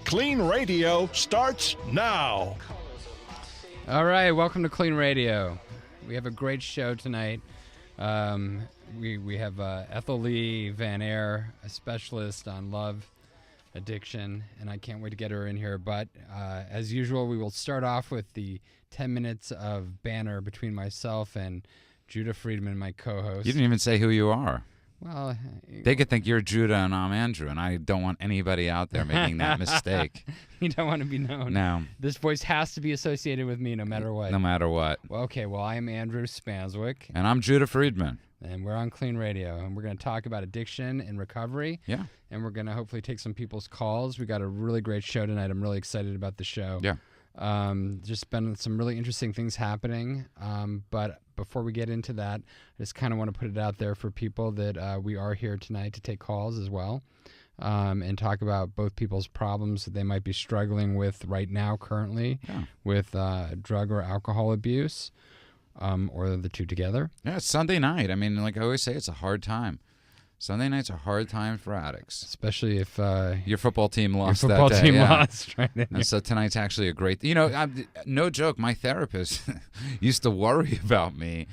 KLEAN Radio starts now. All right, welcome to KLEAN Radio. We have a great show tonight. We have Ethlie Ann Vare, a specialist on love, addiction, and I can't wait to get her in here. But as usual, we will start off with the 10 minutes of banter between myself and Judah Friedman, my co-host. You didn't even say who you are. Well, they could think you're Judah and I'm Andrew, and I don't want anybody out there making that mistake. You don't want to be known. No. This voice has to be associated with me no matter what. No matter what. Well, okay, well, I am Andrew Spanswick. And I'm Judah Friedman. And we're on KLEAN Radio, and we're going to talk about addiction and recovery. Yeah. And we're going to hopefully take some people's calls. We got a really great show tonight. I'm really excited about the show. Yeah. Just been some really interesting things happening. But before we get into that, I just kind of want to put it out there for people that we are here tonight to take calls as well, and talk about both people's problems that they might be struggling with right now currently with drug or alcohol abuse, or the two together. Yeah, it's Sunday night. I mean, like I always say, it's a hard time. Sunday night's a hard time for addicts. Especially if your football team lost your football that day. team yeah. lost. Right? And so tonight's actually a great... no joke, my therapist used to worry about me.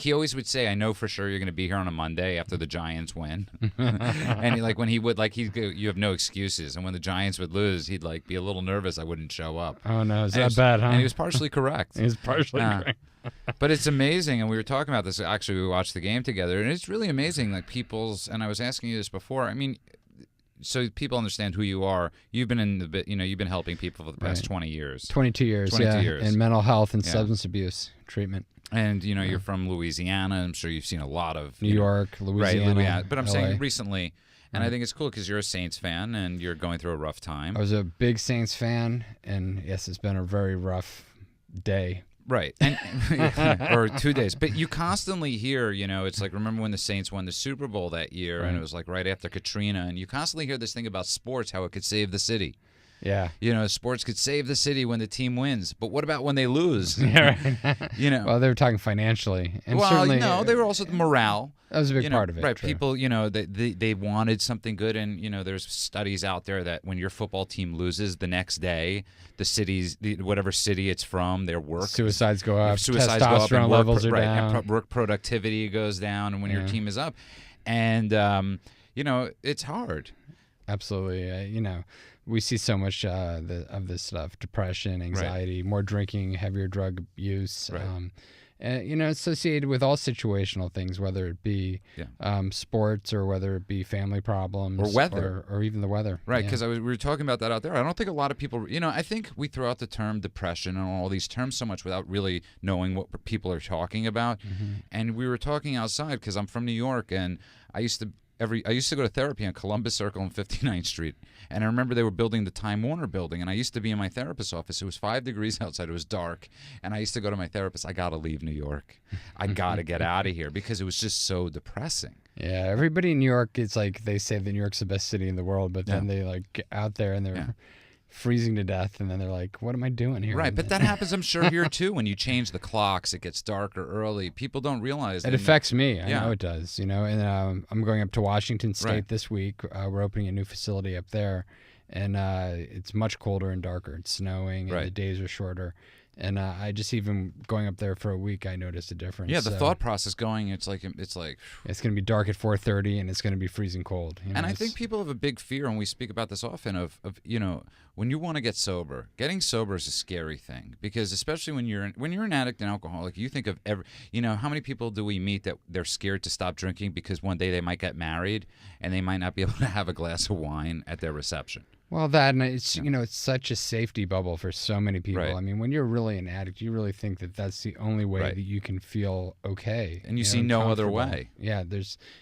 He always would say, I know for sure you're going to be here on a Monday after the Giants win. And you have no excuses. And when the Giants would lose, he'd be a little nervous I wouldn't show up. Oh, no. Is that bad, huh? And he was partially correct. He was partially correct. But it's amazing, and we were talking about this. Actually, we watched the game together, and it's really amazing. And I was asking you this before. I mean, so people understand who you are. You've been you've been helping people for the past 20 years. 22 years, 22 years. In mental health and substance abuse treatment. And you're from Louisiana. I'm sure you've seen a lot of New York, Louisiana. Right, but I'm LA. saying recently. And I think it's cool because you're a Saints fan, and you're going through a rough time. I was a big Saints fan, and yes, it's been a very rough day. Right, and or 2 days. But you constantly hear, it's like, remember when the Saints won the Super Bowl that year, and it was like right after Katrina, and you constantly hear this thing about sports, how it could save the city. Yeah. Sports could save the city when the team wins, but what about when they lose? Yeah, right. Well, they were talking financially. And they were also morale. That was a big part of it. Right, true. people, they wanted something good, and, there's studies out there that when your football team loses the next day, whatever city it's from, their work. Suicides go up, testosterone go up, levels are down. And work productivity goes down, and when your team is up. And, it's hard. Absolutely. We see so much of this stuff: depression, anxiety, more drinking, heavier drug use. Right. Associated with all situational things, whether it be sports or whether it be family problems or weather, or even the weather. Right, because we were talking about that out there. I don't think a lot of people. I think we throw out the term depression and all these terms so much without really knowing what people are talking about. Mm-hmm. And we were talking outside because I'm from New York, and I used to go to therapy on Columbus Circle and 59th Street. And I remember they were building the Time Warner building, and I used to be in my therapist's office. It was 5 degrees outside. It was dark. And I used to go to my therapist, I got to leave New York. I got to get out of here because it was just so depressing. Yeah, everybody in New York, it's like they say that New York's the best city in the world, but then they get out there and they're freezing to death, and then they're like, what am I doing here? Right, but that happens, I'm sure, here too. When you change the clocks, it gets darker early. People don't realize it affects me. I know it does. And I'm going up to Washington State this week. We're opening a new facility up there, and it's much colder and darker. It's snowing, and the days are shorter. And I just even going up there for a week, I noticed a difference. Yeah, the thought process going, it's like it's going to be dark at 4:30, and it's going to be freezing cold. And I think people have a big fear, and we speak about this often, of when you want to get sober. Getting sober is a scary thing because especially when you're an addict and alcoholic, you think of how many people do we meet that they're scared to stop drinking because one day they might get married and they might not be able to have a glass of wine at their reception. Well, that, and it's it's such a safety bubble for so many people. Right. I mean, when you're really an addict, you really think that that's the only way that you can feel okay. And you see no other way. Yeah,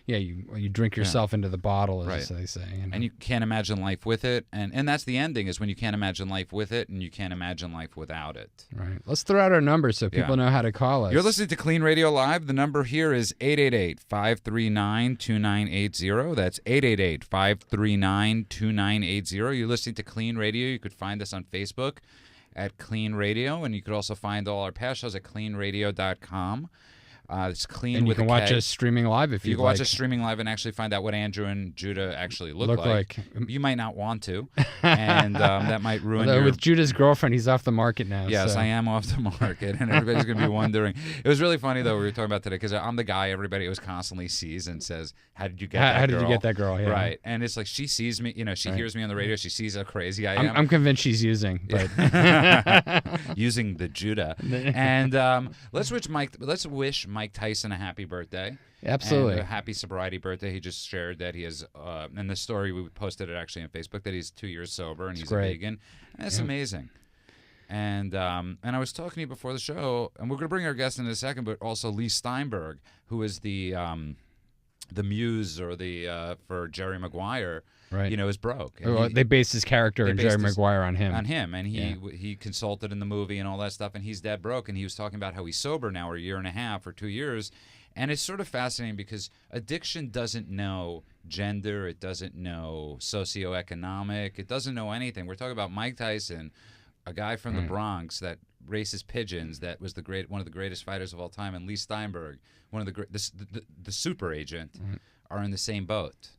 you drink yourself into the bottle, as they say. And you can't imagine life with it. And that's the ending, is when you can't imagine life with it and you can't imagine life without it. Right. Let's throw out our numbers so people know how to call us. You're listening to KLEAN Radio Live. The number here is 888-539-2980. That's 888-539-2980. You're listening to KLEAN Radio. You could find us on Facebook at KLEAN Radio, and you could also find all our past shows at KLEANRadio.com. It's Clean And you with can a watch K. us streaming live if You you'd can like. watch us streaming live and actually find out what Andrew and Judah actually look like. You might not want to, and that might ruin Although your... with Judah's girlfriend, he's off the market now. Yes, so. I am off the market, and everybody's going to be wondering. It was really funny, though, we were talking about today, because I'm the guy everybody always constantly sees and says, how did you get that How girl? did you get that girl? Yeah. Right, and it's like she sees me, she hears me on the radio, she sees how crazy I am. I'm convinced she's using. But. Using the Judah. And let's wish Mike Tyson a happy birthday. Absolutely. And a happy sobriety birthday. He just shared that he has, and the story, we posted it actually on Facebook, that he's 2 years sober and he's great. a vegan. And it's amazing. And I was talking to you before the show, and we're going to bring our guest in a second, but also Lee Steinberg, who is the muse or the for Jerry Maguire. Right. Is broke. Well, they based his character and Jerry Maguire on him. And he consulted in the movie and all that stuff, and he's dead broke. And he was talking about how he's sober now, or a year and a half, or 2 years. And it's sort of fascinating because addiction doesn't know gender, it doesn't know socioeconomic, it doesn't know anything. We're talking about Mike Tyson, a guy from the Bronx that races pigeons, that was one of the greatest fighters of all time, and Lee Steinberg, one of the super agent, are in the same boat.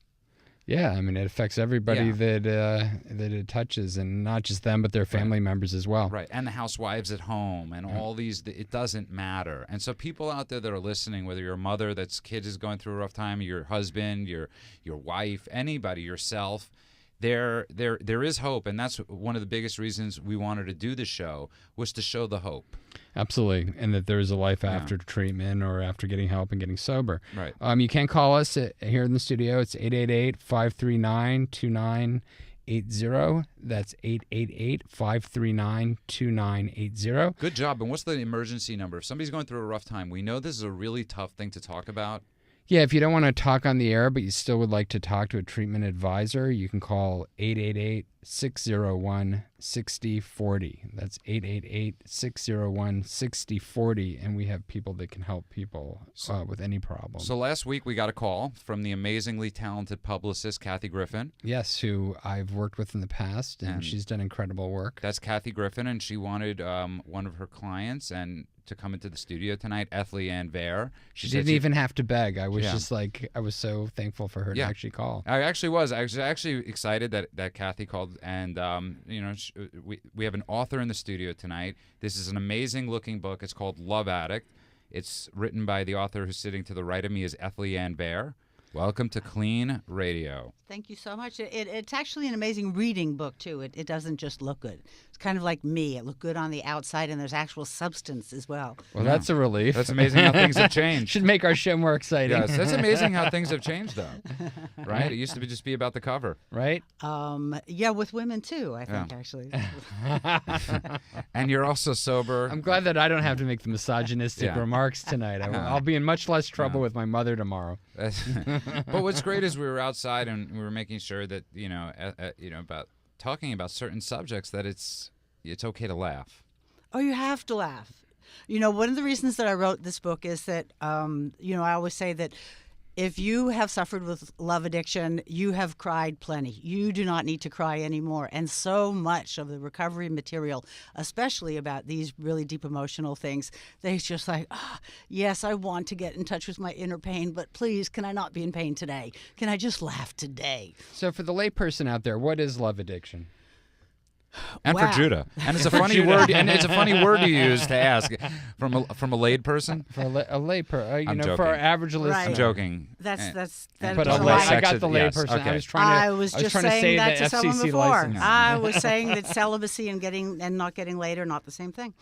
Yeah, I mean, it affects everybody that it touches, and not just them, but their family members as well. Right, and the housewives at home, and all these, it doesn't matter. And so people out there that are listening, whether you're a mother that's kid is going through a rough time, your husband, your wife, anybody, yourself, there is hope. And that's one of the biggest reasons we wanted to do the show, was to show the hope. Absolutely, and that there is a life after treatment or after getting help and getting sober. Right. You can call us here in the studio. It's 888-539-2980. That's 888-539-2980. Good job. And what's the emergency number? If somebody's going through a rough time, we know this is a really tough thing to talk about. Yeah, if you don't want to talk on the air, but you still would like to talk to a treatment advisor, you can call 888-601-6040. That's 888-601-6040, and we have people that can help people with any problem. So last week we got a call from the amazingly talented publicist, Kathy Griffin. Yes, who I've worked with in the past, and she's done incredible work. That's Kathy Griffin, and she wanted one of her clients to come into the studio tonight, Ethlie Ann Vare. She didn't even have to beg. I was just like, I was so thankful for her to actually call. I actually was. I was actually excited that Kathy called, and we have an author in the studio tonight. This is an amazing looking book. It's called Love Addict. It's written by the author who's sitting to the right of me, is Ethlie Ann Vare. Welcome to KLEAN Radio. Thank you so much. It's actually an amazing reading book, too. It doesn't just look good. It's kind of like me. It looked good on the outside, and there's actual substance as well. Well, that's a relief. That's amazing how things have changed. Should make our show more exciting. Yes, that's amazing how things have changed, though. Right? It used to just be about the cover. Right? Yeah, with women, too, I think, actually. And you're also sober. I'm glad that I don't have to make the misogynistic remarks tonight. I'll be in much less trouble with my mother tomorrow. But what's great is we were outside and we were making sure that about talking about certain subjects, that it's okay to laugh. Oh, you have to laugh. One of the reasons that I wrote this book is that I always say that if you have suffered with love addiction, you have cried plenty. You do not need to cry anymore. And so much of the recovery material, especially about these really deep emotional things, they're just like, yes, I want to get in touch with my inner pain, but please, can I not be in pain today? Can I just laugh today? So for the layperson out there, what is love addiction? And for Judah, and it's a funny word, and it's a funny word to use to ask from a laid person. For a lay person, I'm joking. for our average listener. Right. I'm joking. That's But I got the lay person. Okay. I was trying just to saying say that to someone FCC before. license. I was saying that celibacy and not getting laid are not the same thing.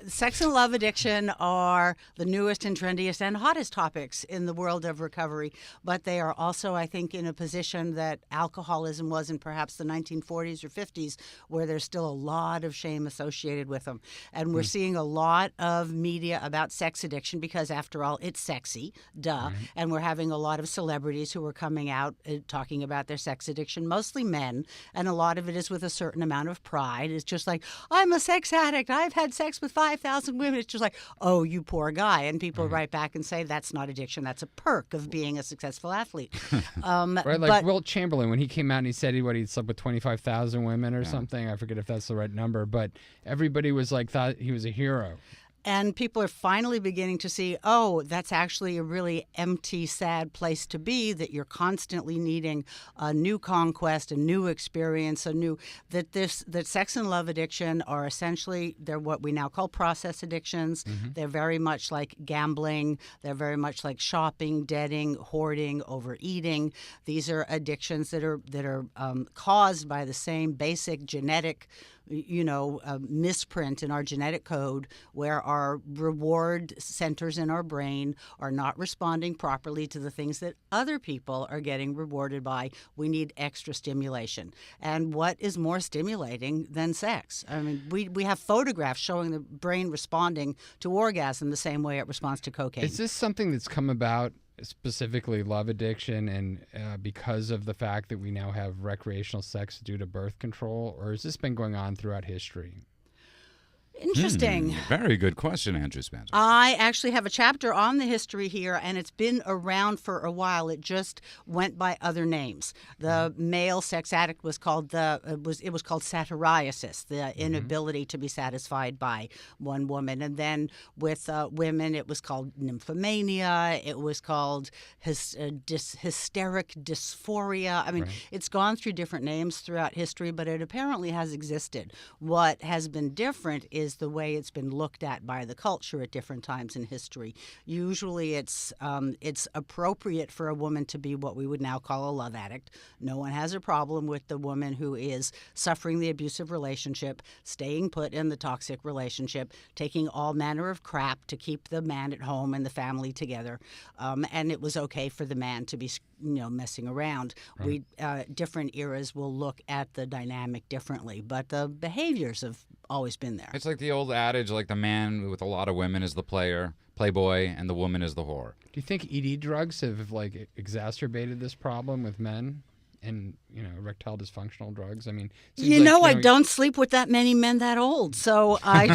Sex and love addiction are the newest and trendiest and hottest topics in the world of recovery, but they are also, I think, in a position that alcoholism was in perhaps the 1940s or 50s, where there's still a lot of shame associated with them. And we're seeing a lot of media about sex addiction because, after all, it's sexy, duh. And we're having a lot of celebrities who are coming out talking about their sex addiction, mostly men. And a lot of it is with a certain amount of pride. It's just like, I'm a sex addict. I've had sex with 5,000 women. It's just like, oh, you poor guy. And people write back and say, that's not addiction. That's a perk of being a successful athlete. Right, like Wilt Chamberlain, when he came out and he said he'd slept with 25,000 women or something. I forget if that's the right number, but everybody was like, thought he was a hero. And people are finally beginning to see, oh, that's actually a really empty, sad place to be, that you're constantly needing a new conquest, a new experience, that sex and love addiction are essentially, they're what we now call process addictions. They're very much like gambling. They're very much like shopping, debting, hoarding, overeating. These are addictions that are caused by the same basic genetic misprint in our genetic code, where our reward centers in our brain are not responding properly to the things that other people are getting rewarded by. We need extra stimulation. And what is more stimulating than sex? I mean, we have photographs showing the brain responding to orgasm the same way it responds to cocaine. Is this something that's come about, specifically love addiction, and because of the fact that we now have recreational sex due to birth control, or has this been going on throughout history? Interesting. Very good question, Andrew Spanswick. I actually have a chapter on the history here, and it's been around for a while. It just went by other names. The male sex addict was called called satyriasis, the inability to be satisfied by one woman. And then with women, it was called nymphomania. It was called hysteric dysphoria. I mean, it's gone through different names throughout history, but it apparently has existed. What has been different is the way it's been looked at by the culture at different times in history. Usually it's appropriate for a woman to be what we would now call a love addict. No one has a problem with the woman who is suffering the abusive relationship, staying put in the toxic relationship, taking all manner of crap to keep the man at home and the family together. And it was okay for the man to be messing around. Different eras will look at the dynamic differently, but the behaviors have always been there. It's like the old adage, like the man with a lot of women is the playboy, and the woman is the whore. Do you think ED drugs have exacerbated this problem with men? And erectile dysfunctional drugs. I mean, I don't sleep with that many men that old, so I.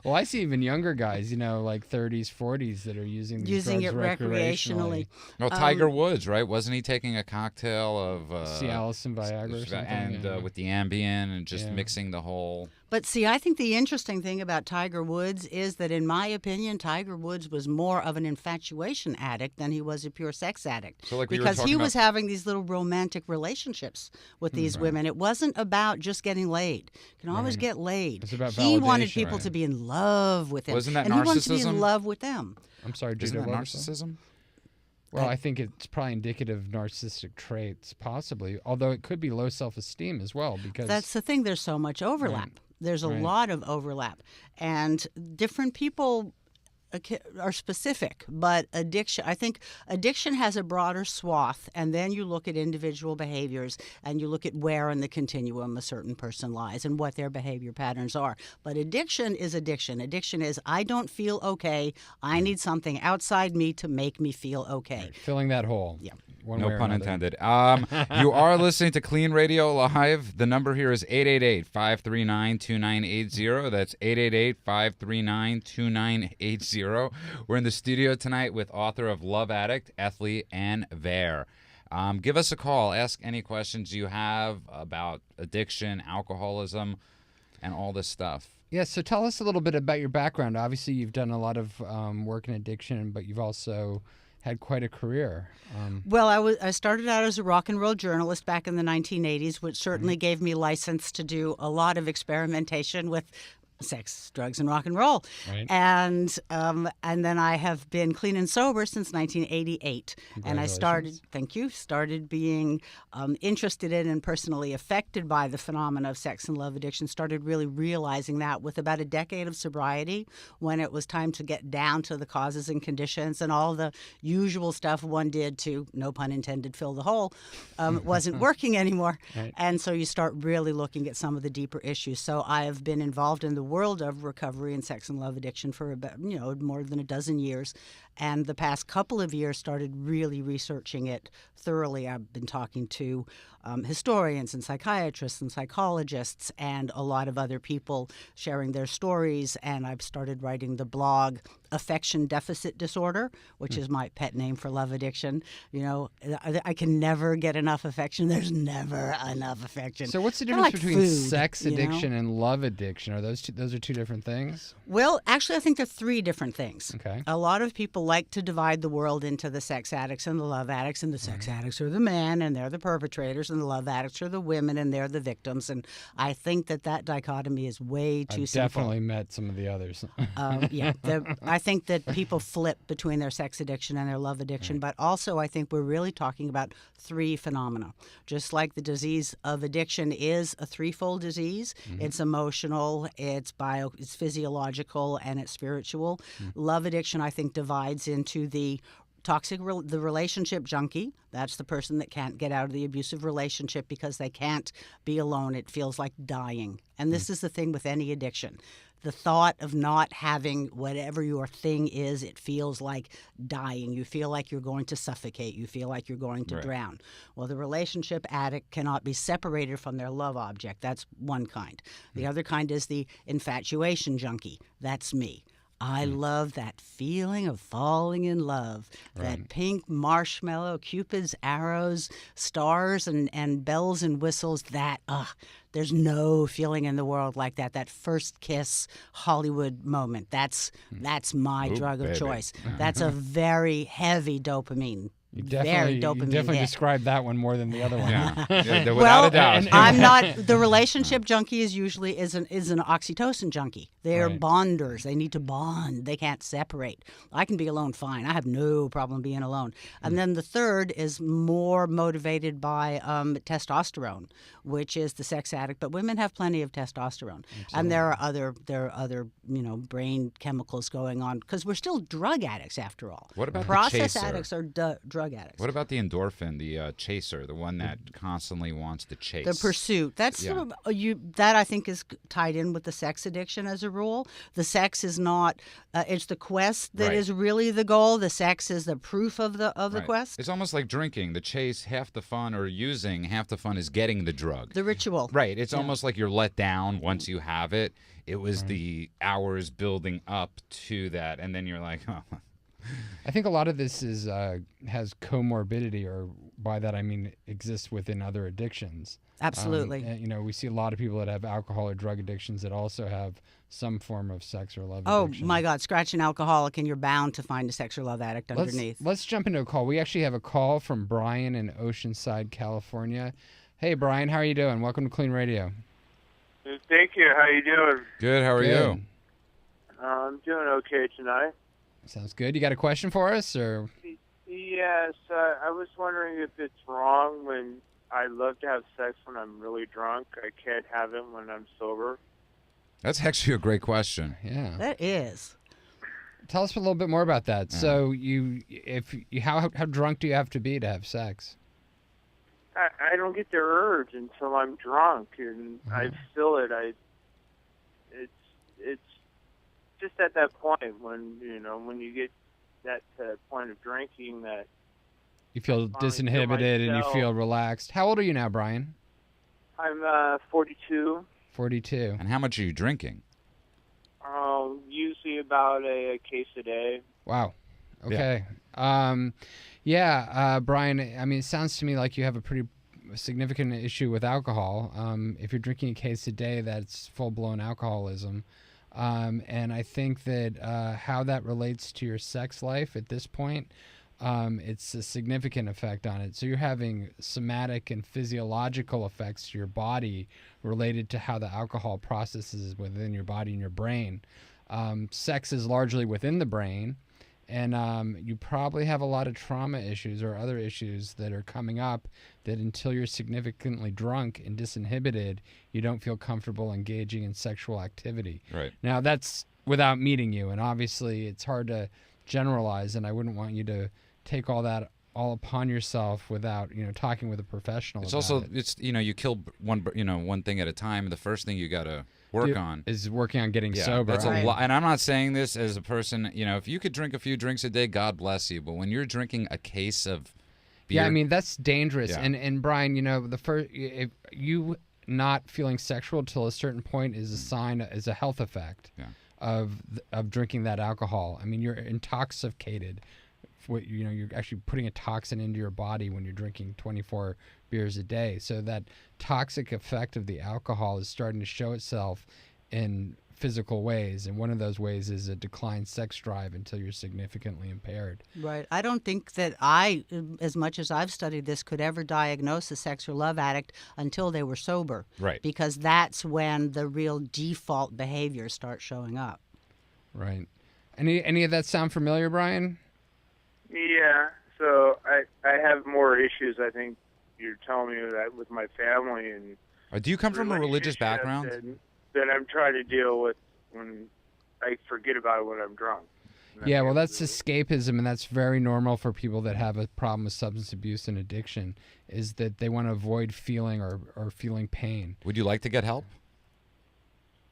Well, I see even younger guys, like 30s, 40s, that are using these drugs it recreationally. Well, Tiger Woods, right? Wasn't he taking a cocktail of Cialis and Viagra or something, and with the Ambien and just mixing the whole. But see, I think the interesting thing about Tiger Woods is that, in my opinion, Tiger Woods was more of an infatuation addict than he was a pure sex addict. So because he was having these little romantic relationships with these women. It wasn't about just getting laid. You can always get laid. It's about he wanted validation, people to be in love with him. Wasn't that and narcissism? He wanted to be in love with them. I'm sorry, Isn't that narcissism? Well, I think it's probably indicative of narcissistic traits, possibly, although it could be low self-esteem as well. Because that's the thing. There's so much overlap. There's a lot of overlap. And different people are specific, but I think addiction has a broader swath, and then you look at individual behaviors and you look at where in the continuum a certain person lies and what their behavior patterns are. But addiction is addiction. Addiction is, I don't feel okay. I need something outside me to make me feel okay. Right. Filling that hole. Yeah. No pun intended. You are listening to KLEAN Radio Live. The number here is 888-539-2980. That's 888-539-2980. We're in the studio tonight with author of Love Addict, Ethlie Ann Vare. Give us a call. Ask any questions you have about addiction, alcoholism, and all this stuff. Yeah, so tell us a little bit about your background. Obviously, you've done a lot of work in addiction, but you've also had quite a career. Well, I started out as a rock and roll journalist back in the 1980s, which certainly gave me license to do a lot of experimentation with sex, drugs, and rock and roll. Right. And then I have been clean and sober since 1988. And I started being interested in and personally affected by the phenomena of sex and love addiction, started really realizing that with about a decade of sobriety, when it was time to get down to the causes and conditions and all the usual stuff one did to, no pun intended, fill the hole, wasn't working anymore. Right. And so you start really looking at some of the deeper issues. So I have been involved in the world of recovery and sex and love addiction for about more than a dozen years, and the past couple of years started really researching it thoroughly. I've been talking to historians and psychiatrists and psychologists and a lot of other people sharing their stories, and I've started writing the blog Affection Deficit Disorder, which is my pet name for love addiction. You know, I can never get enough affection. There's never enough affection. So what's the Kinda difference like between food, sex you know? addiction and love addiction? Are those are two different things? Well, actually, I think they're three different things. Okay. A lot of people like to divide the world into the sex addicts and the love addicts, and the sex addicts are the men, and they're the perpetrators, and the love addicts are the women, and they're the victims. And I think that dichotomy is way too I've simple. definitely met some of the others. I think that people flip between their sex addiction and their love addiction, but also I think we're really talking about three phenomena. Just like the disease of addiction is a threefold disease, it's emotional, it's physiological, and it's spiritual. Love addiction, I think, divides into the the relationship junkie. That's the person that can't get out of the abusive relationship because they can't be alone. It feels like dying. And this is the thing with any addiction. The thought of not having whatever your thing is, it feels like dying. You feel like you're going to suffocate. You feel like you're going to drown. Well, the relationship addict cannot be separated from their love object. That's one kind. The other kind is the infatuation junkie. That's me. I love that feeling of falling in love, that pink marshmallow, Cupid's arrows, stars and bells and whistles, there's no feeling in the world like that. That first kiss Hollywood moment, that's my drug of choice. That's a very heavy dopamine. You Very definitely hit. described that one more than the other one. Yeah, without Well, a doubt. I'm not. The relationship junkie is usually is an oxytocin junkie. They're bonders. They need to bond. They can't separate. I can be alone fine. I have no problem being alone. And then the third is more motivated by testosterone, which is the sex addict. But women have plenty of testosterone, and there are other brain chemicals going on because we're still drug addicts after all. What about the process chaser? addicts are drug addicts. What about the endorphin, the chaser, the one that constantly wants to chase? The pursuit. That's that I think is tied in with the sex addiction as a rule. The sex is not. It's the quest that is really the goal. The sex is the proof of the quest. It's almost like drinking. The chase, half the fun, or using, half the fun is getting the drug. The ritual. Right. It's almost like you're let down once you have it. It was the hours building up to that, and then you're like, oh. I think a lot of this is has comorbidity, or by that I mean exists within other addictions. Absolutely. We see a lot of people that have alcohol or drug addictions that also have some form of sex or love Oh, addiction. my God. Scratch an alcoholic and you're bound to find a sex or love addict underneath. Let's jump into a call. We actually have a call from Brian in Oceanside, California. Hey, Brian, how are you doing? Welcome to Clean Radio. Thank you. How you doing? Good. How are you? I'm doing okay tonight. Sounds good. You got a question for us, or? Yes. I was wondering if it's wrong when I love to have sex when I'm really drunk. I can't have it when I'm sober. That's actually a great question. Yeah. That is. Tell us a little bit more about that. So, how drunk do you have to be to have sex? I don't get the urge until I'm drunk, and I feel it. It's just at that point when you get that point of drinking that you feel disinhibited and you feel relaxed. How old are you now, Brian? I'm 42. 42. And how much are you drinking? Usually about a case a day. Wow. Okay. Brian, I mean, it sounds to me like you have a pretty significant issue with alcohol. If you're drinking a case a day, that's full-blown alcoholism. And I think that how that relates to your sex life at this point, it's a significant effect on it. So you're having somatic and physiological effects to your body related to how the alcohol processes within your body and your brain. Sex is largely within the brain, and you probably have a lot of trauma issues or other issues that are coming up that until you're significantly drunk and disinhibited, you don't feel comfortable engaging in sexual activity. Right. Now, that's without meeting you, and obviously it's hard to generalize, and I wouldn't want you to take all that all upon yourself without talking with a professional. It's about also it. you kill one thing at a time. The first thing you got to work on is working on getting sober. That's a lot. And I'm not saying this as a person. If you could drink a few drinks a day, God bless you. But when you're drinking a case of beer, yeah, I mean that's dangerous. Yeah. And Brian, the first if you not feeling sexual till a certain point is a sign, is a health effect of drinking that alcohol. I mean, you're intoxicated. You're actually putting a toxin into your body when you're drinking 24 beers a day. So that toxic effect of the alcohol is starting to show itself in physical ways, and one of those ways is a declined sex drive until you're significantly impaired. Right. I don't think that as much as I've studied this, could ever diagnose a sex or love addict until they were sober. Right. Because that's when the real default behaviors start showing up. Right. Any of that sound familiar, Brian? Yeah. So I have more issues. I think you're telling me that with my family and. Do you come from a religious background? That I'm trying to deal with when I forget about it when I'm drunk. Yeah, well, that's escapism, and that's very normal for people that have a problem with substance abuse and addiction, is that they want to avoid feeling or feeling pain. Would you like to get help?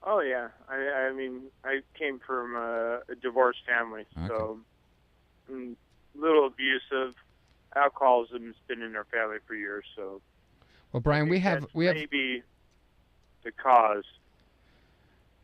Oh, yeah. I mean, I came from a divorced family, so little abusive. Alcoholism's been in our family for years, so. Well, Brian, we have maybe the cause.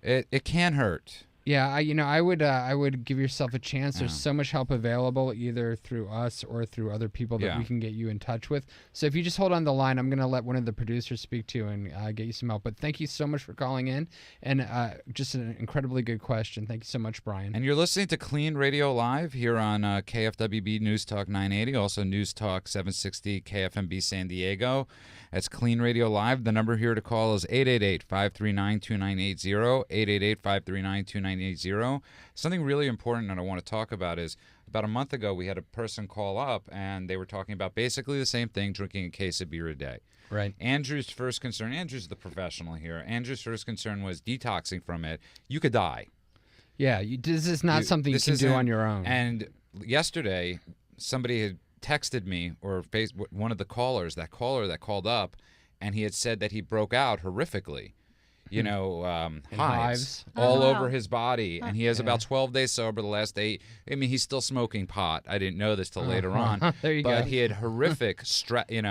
It can hurt. Yeah, I would give yourself a chance. There's so much help available, either through us or through other people that we can get you in touch with. So if you just hold on the line, I'm going to let one of the producers speak to you and get you some help. But thank you so much for calling in, and just an incredibly good question. Thank you so much, Brian. And you're listening to KLEAN Radio Live here on KFWB News Talk 980, also News Talk 760 KFMB San Diego. That's KLEAN Radio Live. The number here to call is 888-539-2980, 888-539-2980. Something really important that I want to talk about is about a month ago we had a person call up and they were talking about basically the same thing, drinking a case of beer a day. Right. Andrew's first concern, Andrew's the professional here, Andrew's first concern was detoxing from it. You could die. Yeah, this is not something you can do on your own. And yesterday, somebody had texted me, or one of the callers, that caller that called up, and he had said that he broke out horrifically. Hives all over his body, and he has about 12 days sober. The last 8, I mean, he's still smoking pot. I didn't know this till later on. There you go. But he had horrific and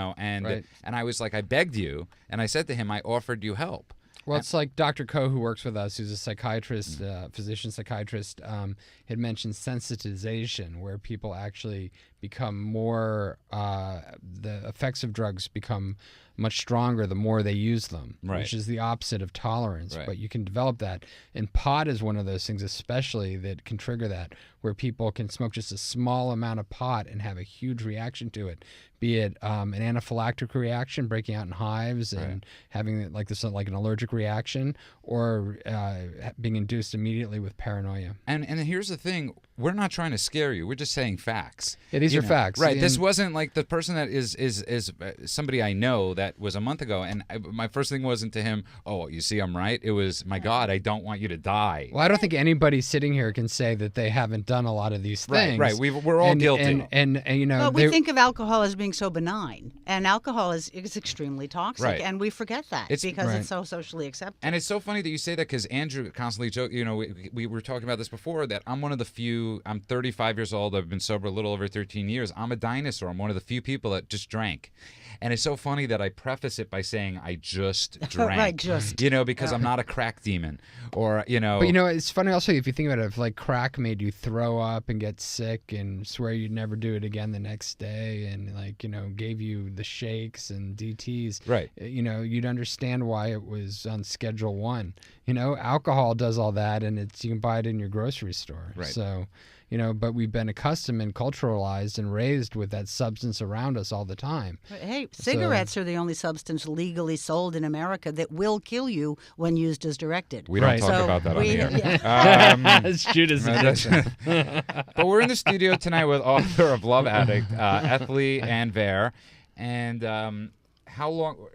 I was like, I begged you, and I said to him, I offered you help. Well, it's like Dr. Koh, who works with us, who's a psychiatrist, physician psychiatrist, had mentioned sensitization, where people actually become more, the effects of drugs become much stronger the more they use them, which is the opposite of tolerance. But you can develop that. And pot is one of those things especially that can trigger that, where people can smoke just a small amount of pot and have a huge reaction to it, be it an anaphylactic reaction, breaking out in hives and having like an allergic reaction, or being induced immediately with paranoia. And here's the thing, we're not trying to scare you. We're just saying facts. Yeah, these are facts. Right. This wasn't like the person that is somebody I know that was a month ago, and my first thing wasn't to him, oh, you see I'm right? It was, my God, I don't want you to die. Well, I don't think anybody sitting here can say that they haven't done a lot of these things. Right. We're all guilty. And well, we think of alcohol as being so benign, and alcohol is extremely toxic, and we forget that because it's so socially accepted. And it's so funny that you say that, because Andrew constantly jokes, we were talking about this before, that I'm one of the few, I'm 35 years old, I've been sober a little over 13 years, I'm a dinosaur, I'm one of the few people that just drank. And it's so funny that I preface it by saying I just drank. Right, just. Because I'm not a crack demon, or, But, it's funny also if you think about it, if like crack made you throw up and get sick and swear you'd never do it again the next day, and gave you the shakes and DTs, right? You'd understand why it was on Schedule 1. Alcohol does all that, and you can buy it in your grocery store. Right. So, but we've been accustomed and culturalized and raised with that substance around us all the time. Hey, cigarettes are the only substance legally sold in America that will kill you when used as directed. We don't talk about that on the air. It's Judas addiction. But we're in the studio tonight with author of Love Addict, Ethlie Ann Vare. And how long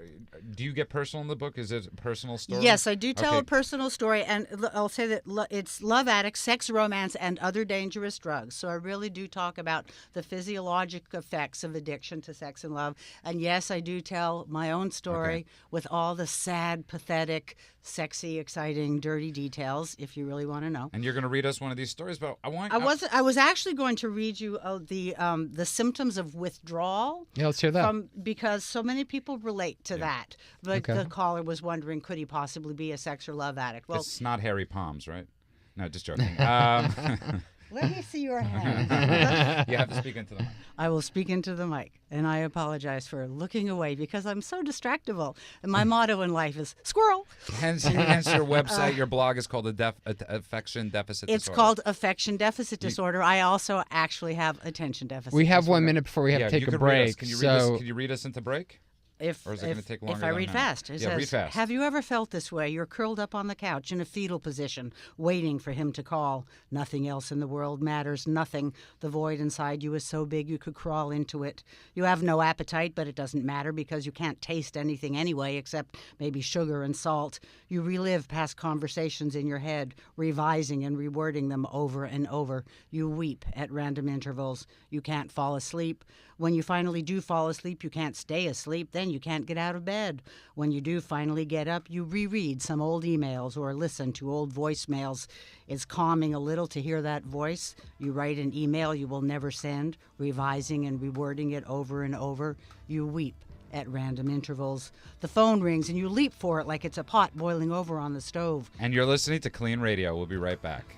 do you get personal in the book? Is it a personal story? Yes, I do tell Okay. a personal story, and I'll say that it's love addicts, sex, romance, and other dangerous drugs. So I really do talk about the physiologic effects of addiction to sex and love. And yes, I do tell my own story with all the sad, pathetic, sexy, exciting, dirty details, if you really want to know. And you're going to read us one of these stories, but I was actually going to read you the symptoms of withdrawal. Yeah, let's hear that. Because so many people relate to that. But the caller was wondering, could he possibly be a sex or love addict? Well, it's not hairy palms, right? No, just joking. Let me see your hand. You have to speak into the mic. I will speak into the mic, and I apologize for looking away because I'm so distractible. And my motto in life is squirrel. Hence your website, your blog is called Affection Deficit Disorder. It's called Affection Deficit Disorder. I also actually have Attention Deficit We have Disorder. 1 minute before we have to take you a could read us. break. Can you read us into break? Or is it going to take longer If I than read that? fast, it says, read fast. have you ever felt this way? You're curled up on the couch in a fetal position, waiting for him to call. Nothing else in the world matters, nothing. The void inside you is so big you could crawl into it. You have no appetite, but it doesn't matter because you can't taste anything anyway except maybe sugar and salt. You relive past conversations in your head, revising and rewording them over and over. You weep at random intervals. You can't fall asleep. When you finally do fall asleep, you can't stay asleep. Then you can't get out of bed. When you do finally get up, you reread some old emails or listen to old voicemails. It's calming a little to hear that voice. You write an email you will never send, revising and rewording it over and over. You weep at random intervals. The phone rings and you leap for it like it's a pot boiling over on the stove. And you're listening to KLEAN Radio. We'll be right back.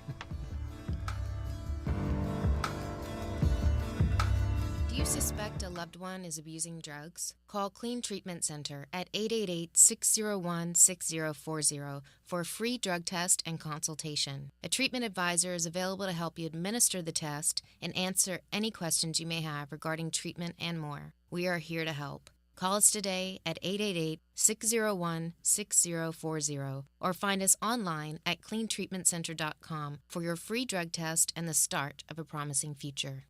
Do you suspect a loved one is abusing drugs? Call KLEAN Treatment Center at 888-601-6040 for a free drug test and consultation. A treatment advisor is available to help you administer the test and answer any questions you may have regarding treatment and more. We are here to help. Call us today at 888-601-6040 or find us online at cleantreatmentcenter.com for your free drug test and the start of a promising future.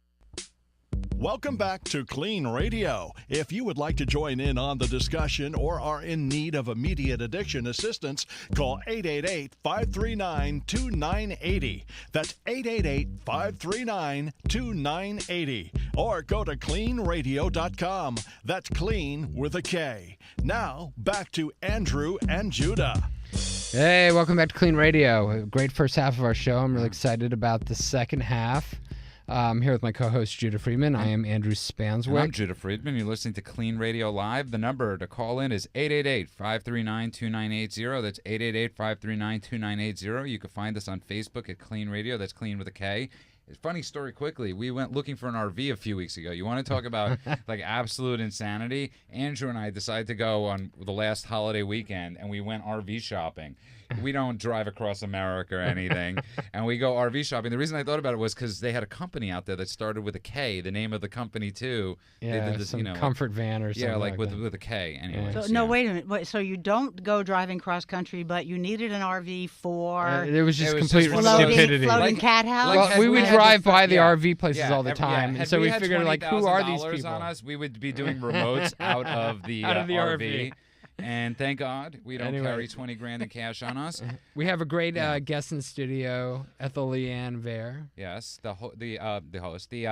Welcome back to KLEAN Radio. If you would like to join in on the discussion or are in need of immediate addiction assistance, call 888-539-2980. That's 888-539-2980. Or go to cleanradio.com. That's clean with a K. Now, back to Andrew and Judah. Hey, welcome back to KLEAN Radio. Great first half of our show. I'm really excited about the second half. I'm here with my co-host, Judah Friedman. I am Andrew Spanswick. And I'm Judah Friedman. You're listening to KLEAN Radio Live. The number to call in is 888-539-2980. That's 888-539-2980. You can find us on Facebook at KLEAN Radio. That's KLEAN with a K. It's a funny story quickly. We went looking for an RV a few weeks ago. You want to talk about like absolute insanity? Andrew and I decided to go on the last holiday weekend, and we went RV shopping. We don't drive across America or anything, and we go RV shopping. The reason I thought about it was because they had a company out there that started with a K, the name of the company too. Yeah, they did this, some comfort van or something. Yeah, like with that. a K. Anyway. So, no, wait a minute. So you don't go driving cross country, but you needed an RV for It was just It was complete just one of those- stupidity. floating Like- cat house. Well, we would had drive this- by the yeah. RV places all the time, and so we had figured, like, who are these $20,000 people? on us, we would be doing remotes out of the, Out of the RV. And thank God we don't Anyway. carry $20,000 in cash on us. We have a great guest in studio, Ethlie Ann Vare. Yes, the host, the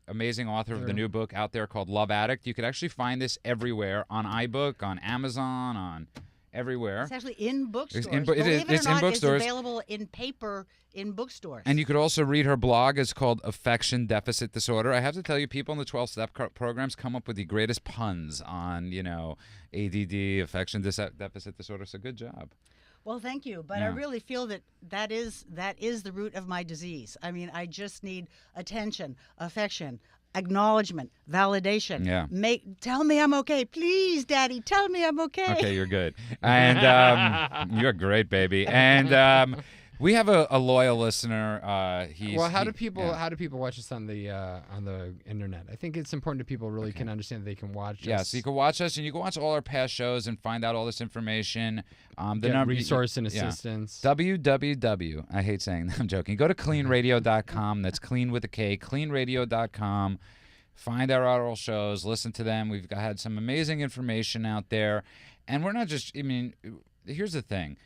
amazing author of the new book out there called Love Addict. You could actually find this everywhere on iBook, on Amazon, on everywhere. It's actually in bookstores. It's in Believe it or not, bookstores. It's available in paper in bookstores. And you could also read her blog. It's called Affection Deficit Disorder. I have to tell you, people in the 12-step programs come up with the greatest puns on, ADD, affection deficit disorder. So good job. Well, thank you, but I really feel that is the root of my disease. I mean, I just need attention, affection, acknowledgement, validation. Yeah. Tell me I'm okay, please, Daddy. Tell me I'm okay. Okay, you're good. And you're great, baby. And we have a loyal listener. How do people watch us on the internet? I think it's important that people really can understand that they can watch us. Yeah, so you can watch us, and you can watch all our past shows and find out all this information. Get resource and assistance. www. I hate saying that. I'm joking. Go to cleanradio.com. That's clean with a K. Cleanradio.com. find our old shows, listen to them. We've had some amazing information out there. And we're not just, I mean, here's the thing.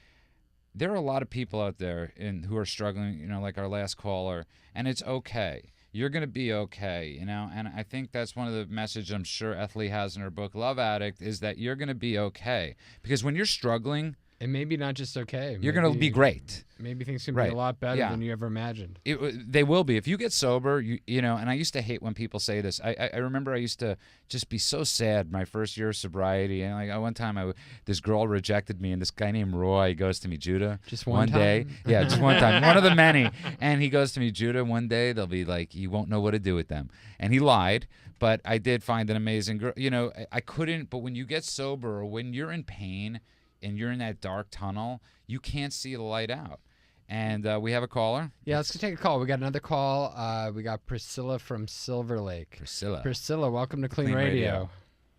There are a lot of people out there who are struggling, you know, like our last caller, and it's okay. You're going to be okay, you know, and I think that's one of the messages I'm sure Ethlie has in her book, Love Addict, is that you're going to be okay. Because when you're struggling, and maybe not just okay. You're going to be great. Maybe things can be a lot better than you ever imagined. They will be. If you get sober, you know, and I used to hate when people say this. I remember I used to just be so sad my first year of sobriety. And like one time, this girl rejected me, and this guy named Roy goes to me, Judah. Just one time? Day. Yeah, just one time. One of the many. And he goes to me, Judah, one day they'll be like, you won't know what to do with them. And he lied. But I did find an amazing girl. You know, I couldn't. But when you get sober or when you're in pain and you're in that dark tunnel, you can't see the light out. And we have a caller. Yeah, let's take a call. We got another call. We got Priscilla from Silver Lake. Priscilla, welcome to Clean Radio.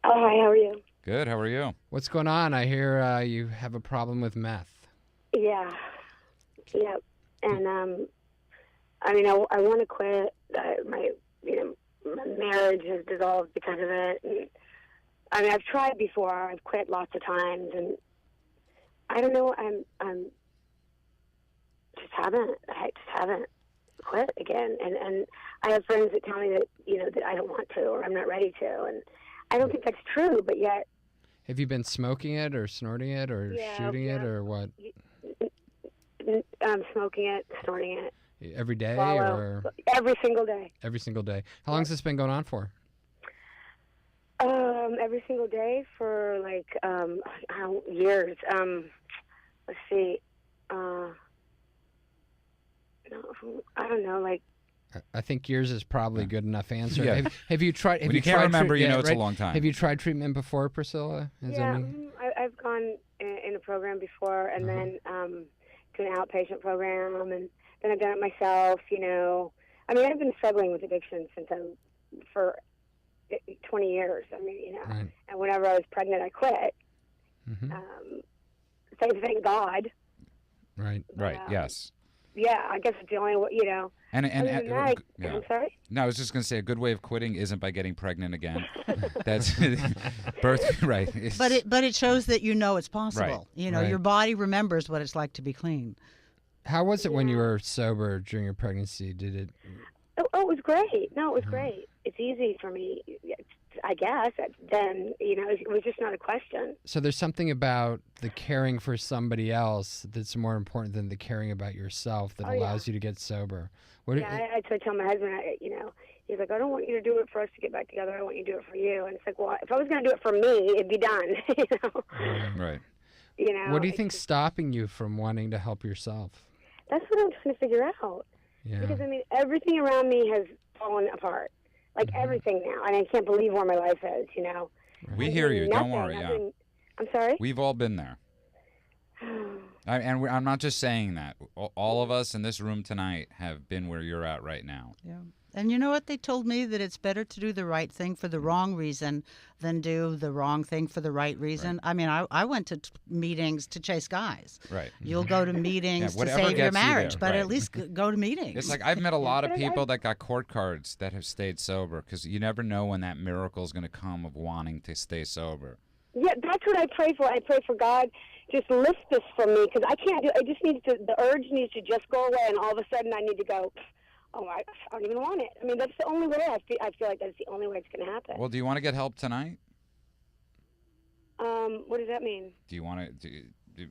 Oh, hi, how are you? Good, how are you? What's going on? I hear you have a problem with meth. Yeah. Yep. And, I mean, I want to quit. My marriage has dissolved because of it. And, I mean, I've tried before. I've quit lots of times, and I don't know. I just haven't quit again. And I have friends that tell me that, you know, that I don't want to or I'm not ready to. And I don't think that's true, but yet. Have you been smoking it or snorting it or shooting it or what? I'm smoking it, snorting it. Every day or? Every single day. Every single day. How long has this been going on for? Every single day for like years. Let's see. I don't know. Like. I think yours is probably a good enough answer. Yeah. Have you tried? When you can't remember, you know it's a long time. Have you tried treatment before, Priscilla? I've gone in a program before, and then to an outpatient program, and then I've done it myself. You know, I mean, I've been struggling with addiction for 20 years. I mean, you know, and whenever I was pregnant, I quit. Thank God. Right. Right. Yes. Yeah, I guess it's the only way, you know. And I'm sorry? No, I was just going to say a good way of quitting isn't by getting pregnant again. That's birth, right. But it shows that you know it's possible. Right. You know, your body remembers what it's like to be clean. How was it when you were sober during your pregnancy? Did it? Oh, it was great. No, it was great. It's easy for me, I guess. Then, you know, it was just not a question. So there's something about the caring for somebody else that's more important than the caring about yourself that allows you to get sober. I tell my husband, you know, he's like, I don't want you to do it for us to get back together. I want you to do it for you. And it's like, well, if I was going to do it for me, it'd be done. You know? Right. You know. What do you think's stopping you from wanting to help yourself? That's what I'm trying to figure out. Yeah. Because, I mean, everything around me has fallen apart. Like everything now. And I can't believe where my life is, you know. We hear you. Don't worry. I'm sorry? We've all been there. I'm not just saying that. All of us in this room tonight have been where you're at right now. Yeah. And you know what? They told me that it's better to do the right thing for the wrong reason than do the wrong thing for the right reason. Right. I mean, I went to meetings to chase guys. Right. You'll go to meetings to save your marriage, but at least go to meetings. It's like I've met a lot of people that got court cards that have stayed sober because you never know when that miracle is going to come of wanting to stay sober. Yeah, that's what I pray for. I pray for God, just lift this from me because I can't do it. It just needs to, the urge needs to just go away, and all of a sudden I need to go, oh, I don't even want it. I mean, that's the only way. I feel like that's the only way it's going to happen. Well, do you want to get help tonight? What does that mean? Do you want to,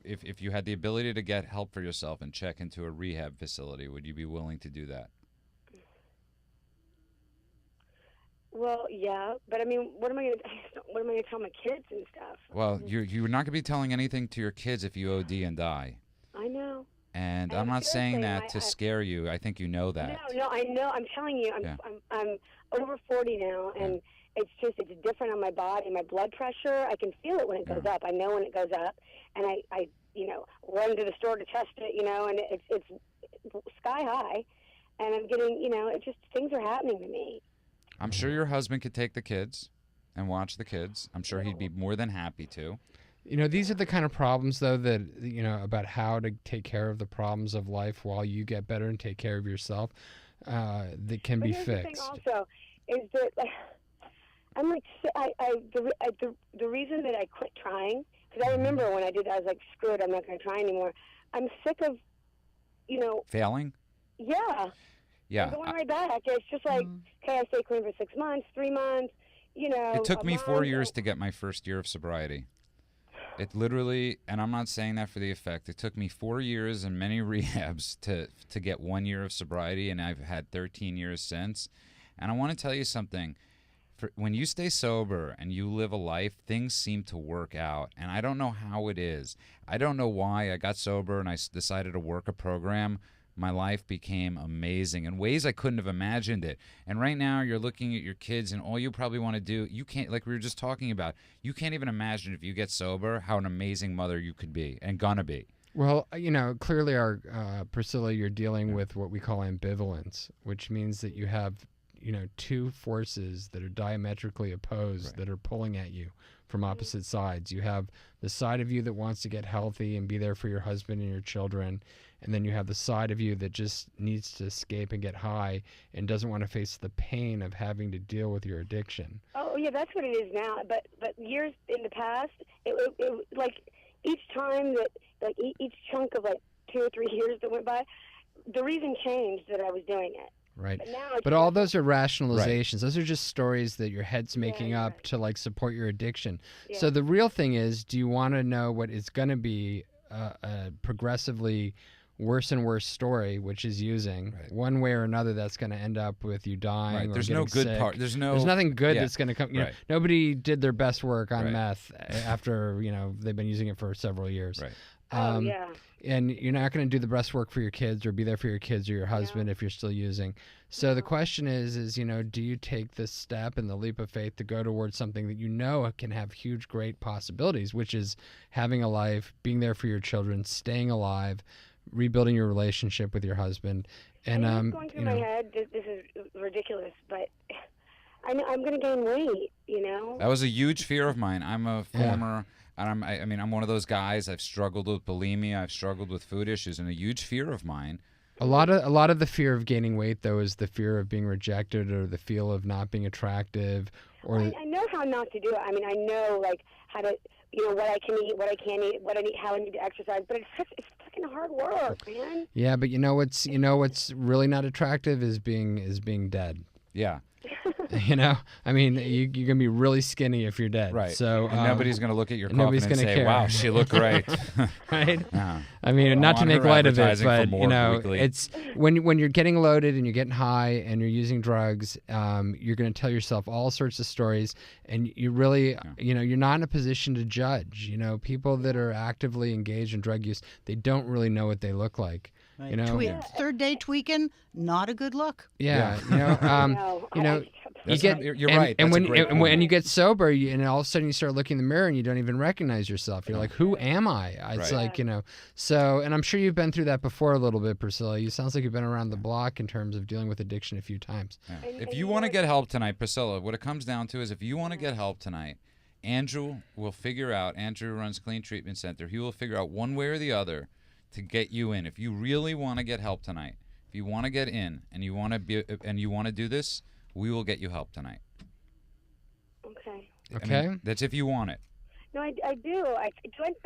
if you had the ability to get help for yourself and check into a rehab facility, would you be willing to do that? Well, yeah, but I mean, what am I going to tell my kids and stuff? Well, you're not going to be telling anything to your kids if you OD and die. I know. And I'm not saying that to scare you. I think you know that. No, I know. I'm telling you, I'm over 40 now, and it's different on my body. My blood pressure, I can feel it when it goes up. I know when it goes up, and I run to the store to test it, and it's sky high, and I'm getting, things are happening to me. I'm sure your husband could take the kids and watch the kids. I'm sure he'd be more than happy to. These are the kind of problems, though, that, about how to take care of the problems of life while you get better and take care of yourself, that can be fixed. The thing also is that I'm like, the reason that I quit trying, because I remember when I did, I was like, screw it, I'm not going to try anymore. I'm sick of, failing. Yeah. Yeah. I'm going right back. It's just like, okay, I stay clean for 6 months, 3 months. It took me 4 years to get my first year of sobriety. It literally, and I'm not saying that for the effect, it took me 4 years and many rehabs to get 1 year of sobriety, and I've had 13 years since. And I want to tell you something. When you stay sober and you live a life, things seem to work out. And I don't know how it is. I don't know why I got sober and I decided to work a program. My life became amazing in ways I couldn't have imagined it. And right now you're looking at your kids, and all you probably want to do, you can't, like we were just talking about, you can't even imagine if you get sober how an amazing mother you could be and gonna be. Well, clearly Priscilla, you're dealing with what we call ambivalence, which means that you have, two forces that are diametrically opposed that are pulling at you from opposite sides. You have the side of you that wants to get healthy and be there for your husband and your children, and then you have the side of you that just needs to escape and get high and doesn't want to face the pain of having to deal with your addiction. Oh yeah, that's what it is now. But years in the past, it like each time that, like each chunk of like 2 or 3 years that went by, the reason changed that I was doing it. Right. But all those are rationalizations. Right. Those are just stories that your head's making up to like support your addiction. Yeah. So the real thing is, do you want to know what is going to be a progressively worse and worse story, which is using one way or another that's going to end up with you dying. Right. There's or no good sick. part. There's nothing good that's going to come. You know, nobody did their best work on meth after they've been using it for several years. Right. And you're not going to do the best work for your kids or be there for your kids or your husband if you're still using. So the question is, do you take this step and the leap of faith to go towards something that can have huge, great possibilities, which is having a life, being there for your children, staying alive, rebuilding your relationship with your husband. And going through my head, this is ridiculous, but I'm going to gain weight, That was a huge fear of mine. I'm a former... And I'm one of those guys. I've struggled with bulimia. I've struggled with food issues, and a huge fear of mine. A lot of the fear of gaining weight, though, is the fear of being rejected or the feel of not being attractive. Or I know how not to do it. I mean, I know how to, what I can eat, what I can't eat, how I need to exercise. But it's fucking hard work, man. Yeah, but what's really not attractive is being dead. Yeah. I mean, you're going to be really skinny if you're dead. Right. So and nobody's going to look at your coffin and say, care. Wow, she looked great. Right? I mean, not to make light of it, but, it's when you're getting loaded and you're getting high and you're using drugs, you're going to tell yourself all sorts of stories, and you really, you're not in a position to judge. People that are actively engaged in drug use, they don't really know what they look like. Right. Third day tweaking, not a good look. Yeah, you're right. And when you get sober, and all of a sudden you start looking in the mirror and you don't even recognize yourself. You're like, who am I? It's like, So, and I'm sure you've been through that before a little bit, Priscilla. You sounds like you've been around the block in terms of dealing with addiction a few times. Yeah. If you want to get help tonight, Priscilla, what it comes down to is if you want to get help tonight, Andrew will figure out. Andrew runs Clean Treatment Center. He will figure out one way or the other to get you in. If you really want to get help tonight, if you want to get in and you want to do this, we will get you help tonight. Okay. Okay. I mean, that's if you want it. No, I do. Do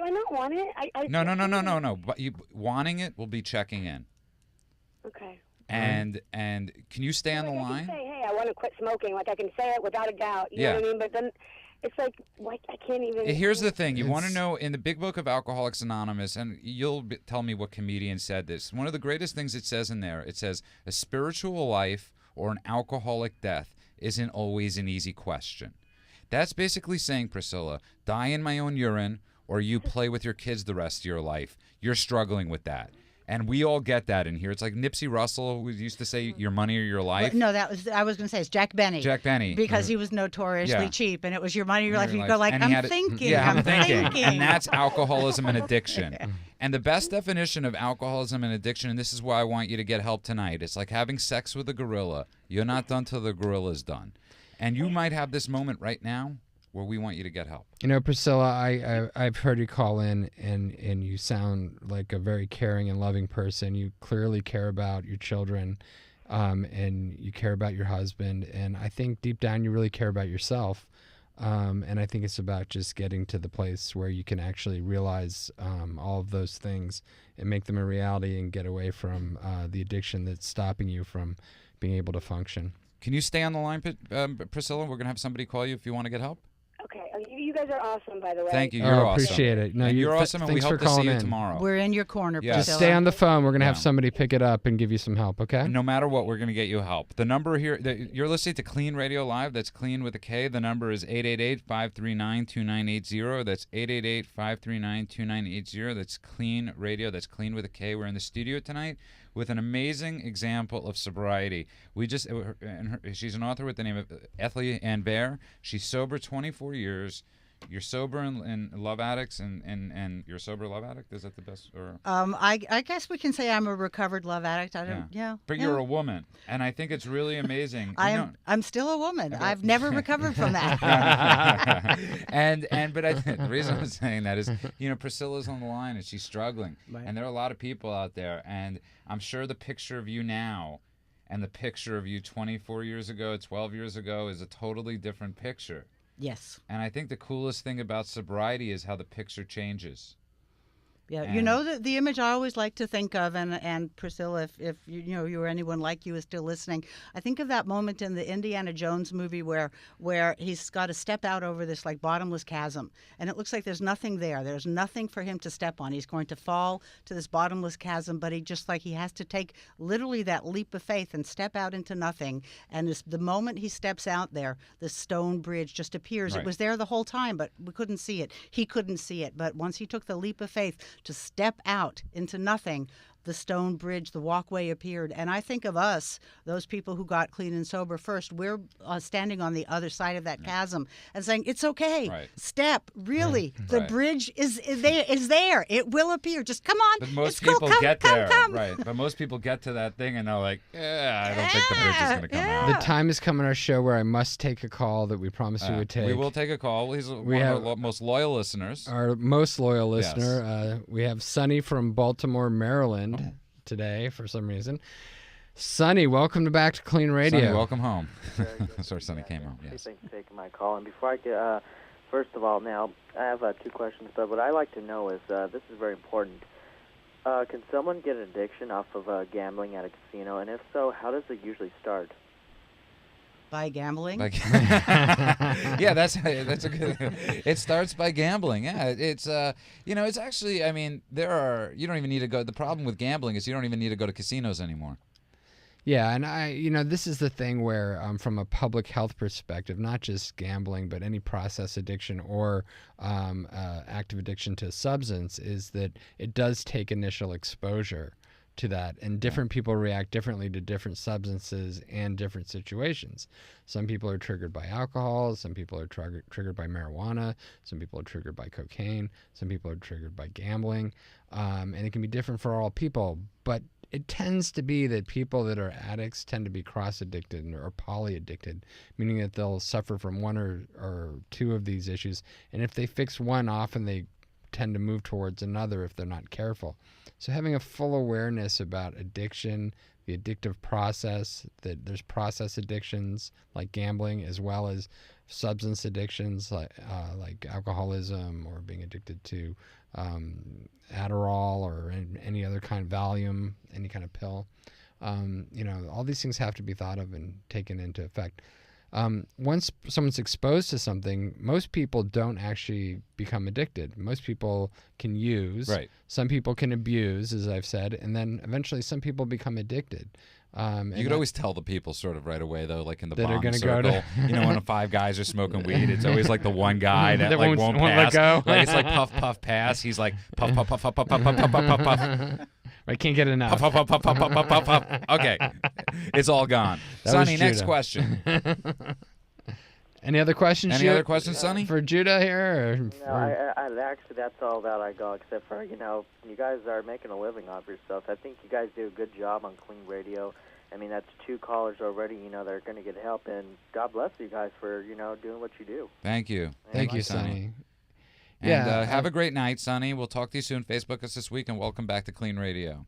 I not want it? No. But wanting it will be checking in. Okay. And can you stay on the line? I can say, hey, I want to quit smoking. Like I can say it without a doubt. You know what I mean? But then it's like, I can't even... Here's the thing. You want to know, in the big book of Alcoholics Anonymous, and you'll tell me what comedian said this, one of the greatest things it says in there, it says, a spiritual life or an alcoholic death isn't always an easy question. That's basically saying, Priscilla, die in my own urine or you play with your kids the rest of your life. You're struggling with that. And we all get that in here. It's like Nipsey Russell who used to say, your money or your life. No, I was going to say it's Jack Benny. Jack Benny. Because he was notoriously cheap, and it was your money or your life. And you go like, I'm thinking. And that's alcoholism and addiction. And the best definition of alcoholism and addiction, and this is why I want you to get help tonight, it's like having sex with a gorilla. You're not done till the gorilla's done. And you might have this moment right now where we want you to get help. Priscilla, I've heard you call in, and you sound like a very caring and loving person. You clearly care about your children. and you care about your husband, and I think deep down you really care about yourself. And I think it's about just getting to the place where you can actually realize all of those things and make them a reality and get away from the addiction that's stopping you from being able to function. Can you stay on the line, Priscilla? We're going to have somebody call you if you want to get help. Okay. You guys are awesome, by the way. Thank you. You're awesome. Appreciate it. No, you're awesome, and we hope to see you in. tomorrow. We're in your corner, Yes. Priscilla. Just stay on the phone. We're going to have somebody pick it up and give you some help, okay? And no matter what, we're going to get you help. The number here, you're listening to KLEAN Radio Live. That's KLEAN with a K. The number is 888-539-2980. That's 888-539-2980. That's KLEAN Radio. That's KLEAN with a K. We're in the studio tonight with an amazing example of sobriety. She's an author with the name of Ethlie Ann Vare. She's sober 24 years. You're sober and love addicts, and you're a sober love addict? Is that the best? Or I guess we can say I'm a recovered love addict. But you're a woman, and I think it's really amazing. I'm still a woman. I've never recovered from that. But the reason I'm saying that is, Priscilla's on the line and she's struggling, and there are a lot of people out there, and I'm sure the picture of you now and the picture of you 24 years ago, 12 years ago is a totally different picture. Yes. And I think the coolest thing about sobriety is how the picture changes. Yeah, the image I always like to think of, and Priscilla, if you or anyone like you is still listening, I think of that moment in the Indiana Jones movie where he's got to step out over this like bottomless chasm, and it looks like there's nothing there. There's nothing for him to step on. He's going to fall to this bottomless chasm, but he has to take literally that leap of faith and step out into nothing. And the moment he steps out there, the stone bridge just appears. Right. It was there the whole time, but we couldn't see it. He couldn't see it, but once he took the leap of faith to step out into nothing, the stone bridge, the walkway appeared. And I think of us, those people who got clean and sober first, we're standing on the other side of that chasm and saying, it's okay, step, really, the bridge is there. It will appear. Just come on. But most it's people cool. get there. Come. Right. But most people get to that thing and they're like, I don't think the bridge is going to come out. The time has come in our show where I must take a call that we promised we would take. We will take a call. He's one of our most loyal listeners. Our most loyal listener. We have Sonny from Baltimore, Maryland today for some reason. Sonny, welcome back to KLEAN Radio. Sonny, welcome home. Sorry, Sonny came home. Yes. Thanks for taking my call. And before I get, first of all, now I have 2 questions. But what I like to know is this is very important. Can someone get an addiction off of gambling at a casino? And if so, how does it usually start? By gambling? Yeah, that's a good. It starts by gambling. Yeah, it's it's actually. You don't even need to go. The problem with gambling is you don't even need to go to casinos anymore. Yeah, and this is the thing where, from a public health perspective, not just gambling, but any process addiction or active addiction to a substance, is that it does take initial exposure to that, and different people react differently to different substances and different situations. Some people are triggered by alcohol, some people are triggered by marijuana, some people are triggered by cocaine, some people are triggered by gambling, and it can be different for all people, but it tends to be that people that are addicts tend to be cross-addicted or poly-addicted, meaning that they'll suffer from one or 2 of these issues, and if they fix one, often they tend to move towards another if they're not careful. So having a full awareness about addiction, the addictive process, that there's process addictions like gambling, as well as substance addictions like alcoholism or being addicted to Adderall or any other kind of Valium, any kind of pill. All these things have to be thought of and taken into effect. Once someone's exposed to something, most people don't actually become addicted. Most people can use. Right. Some people can abuse, as I've said, and then eventually some people become addicted. You could always tell the people sort of right away, though, like in the that bomb are circle. When 5 guys are smoking weed, it's always like the one guy that like won't let pass. go. Like it's like puff, puff, pass. He's like puff, puff, puff, puff, puff, puff, puff, puff, puff, puff. I can't get enough. Puff, puff, puff, puff, puff, puff, puff, puff. Okay, it's all gone. Sonny, next question. Any other questions? Any other questions, Sonny? For Judah here? No, I actually, that's all that I got, except for, you guys are making a living off yourself. I think you guys do a good job on KLEAN Radio. That's 2 callers already, that are going to get help, and God bless you guys for, doing what you do. Thank you. Thank you, Sonny. And have a great night, Sonny. We'll talk to you soon. Facebook us this week, and welcome back to KLEAN Radio.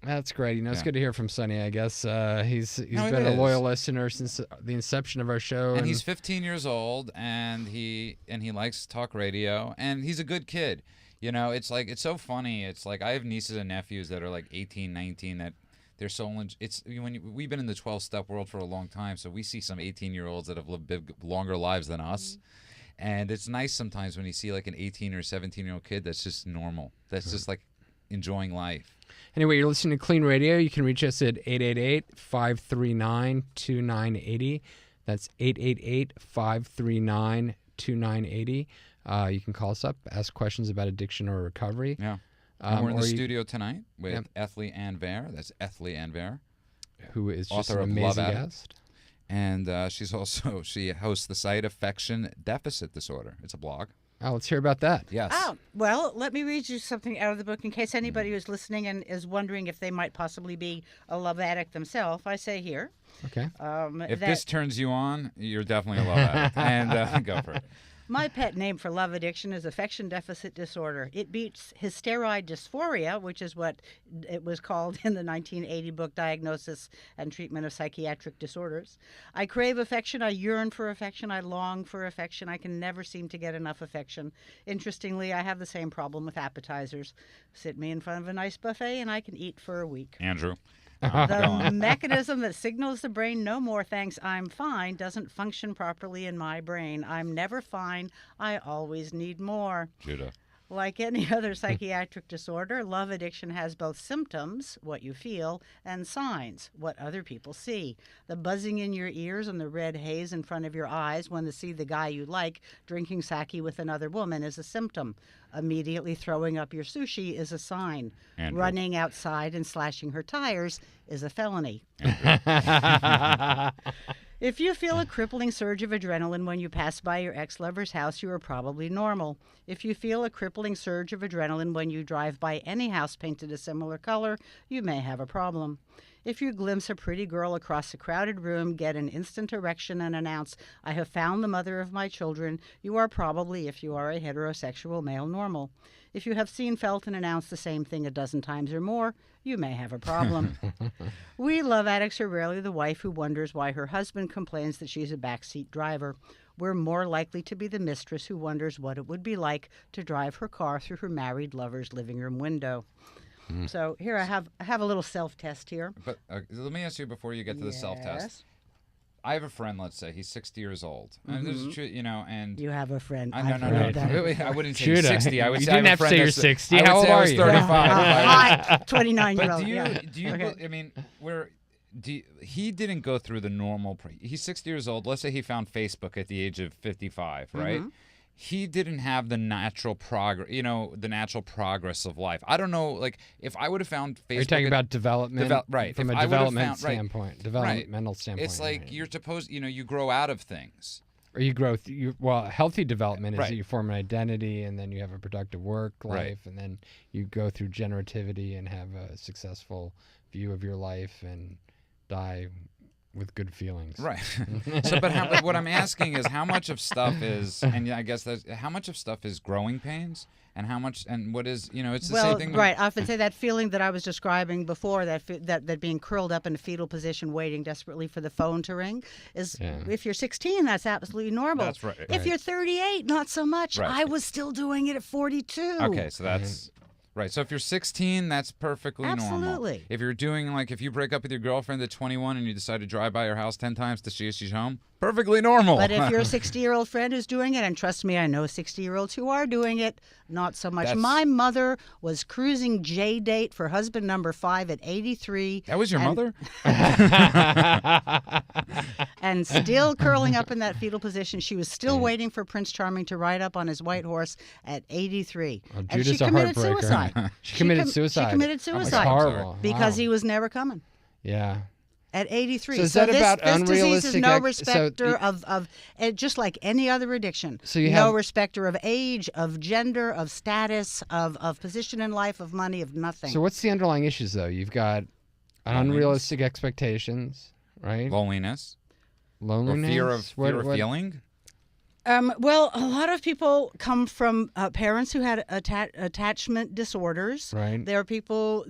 That's great. It's good to hear from Sonny, I guess. He's No, been it a loyal is. listener since the inception of our show. And he's 15 years old, and he likes talk radio, and he's a good kid. It's like, it's so funny. It's like I have nieces and nephews that are like 18, 19 that they're so we've been in the 12-step world for a long time, so we see some 18-year-olds that have lived longer lives than us. And it's nice sometimes when you see like an 18 or 17-year-old kid that's just normal. That's just like enjoying life. Anyway, you're listening to Clean Radio. You can reach us at 888-539-2980. That's 888-539-2980. You can call us up, ask questions about addiction or recovery. Yeah. We're in the studio tonight with Ethlie Ann Vare. That's Ethlie Ann Vare, who is just author an of Love amazing Addict. guest. And she hosts the site Affection Deficit Disorder. It's a blog. Oh, let's hear about that. Yes. Oh, well, let me read you something out of the book in case anybody who's listening and is wondering if they might possibly be a love addict themselves. I say here. Okay. If this turns you on, you're definitely a love addict. And go for it. My pet name for love addiction is affection deficit disorder. It beats hysteroid dysphoria, which is what it was called in the 1980 book Diagnosis and Treatment of Psychiatric Disorders. I crave affection. I yearn for affection. I long for affection. I can never seem to get enough affection. Interestingly, I have the same problem with appetizers. Sit me in front of a nice buffet and I can eat for a week. Andrew. The mechanism that signals the brain, no more thanks, I'm fine, doesn't function properly in my brain. I'm never fine. I always need more. Judah. Like any other psychiatric disorder, love addiction has both symptoms, what you feel, and signs, what other people see. The buzzing in your ears and the red haze in front of your eyes when you see the guy you like drinking sake with another woman is a symptom. Immediately throwing up your sushi is a sign. Andrew. Running outside and slashing her tires is a felony. If you feel a crippling surge of adrenaline when you pass by your ex-lover's house, you are probably normal. If you feel a crippling surge of adrenaline when you drive by any house painted a similar color, you may have a problem. If you glimpse a pretty girl across a crowded room, get an instant erection and announce, I have found the mother of my children, you are probably, if you are a heterosexual male, normal. If you have seen, felt, and announced the same thing a dozen times or more, you may have a problem. We love addicts are rarely the wife who wonders why her husband complains that she's a backseat driver. We're more likely to be the mistress who wonders what it would be like to drive her car through her married lover's living room window. So here I have a little self-test here. But let me ask you before you get to the self-test. I have a friend, let's say, he's 60 years old. And there's and You have a friend. no. I wouldn't say Judah. 60. I would You say I didn't have have a to say friend you're that's 60. I would How old say I are was you? 35. Hi, 29-year-old. But he didn't go through the normal. He's 60 years old. Let's say he found Facebook at the age of 55, right? He didn't have the natural progress, the natural progress of life. I don't know, like if I would have found Facebook. Are you talking about development? Right. From If a I would have development found- standpoint, developmental standpoint. It's like you're supposed, you grow out of things. Or you grow, healthy development is Right. that you form an identity and then you have a productive work life Right. and then you go through generativity and have a successful view of your life and die with good feelings. Right. But what I'm asking is how much of stuff is, and I guess how much of stuff is growing pains, and how much, and what is, it's the same thing. Right. I often say that feeling that I was describing before, that being curled up in a fetal position, waiting desperately for the phone to ring, is if you're 16, that's absolutely normal. That's right. If you're 38, not so much. Right. I was still doing it at 42. Okay, so that's right. So if you're 16, that's perfectly normal. Absolutely. If you're doing if you break up with your girlfriend at 21 and you decide to drive by her house 10 times to see if she's home, perfectly normal. But if you're a 60-year-old friend who's doing it, and trust me, I know 60-year-olds who are doing it, not so much. My mother was cruising J-date for husband number 5 at 83. That was your mother? And still curling up in that fetal position. She was still waiting for Prince Charming to ride up on his white horse at 83. Oh, And she Judah's a committed heartbreaker. suicide. She committed suicide. She committed Oh, that's suicide. horrible. Because Wow. he was never coming. Yeah. At 83. So is that this, about this disease is unrealistic no ex- respecter of just like any other addiction. So you no have- respecter of age, of gender, of status, of position in life, of money, of nothing. So what's the underlying issues, though? You've got unrealistic expectations, right? Loneliness. Loneliness. Or fear of What- feeling. Well, a lot of people come from parents who had attachment disorders. Right. There are people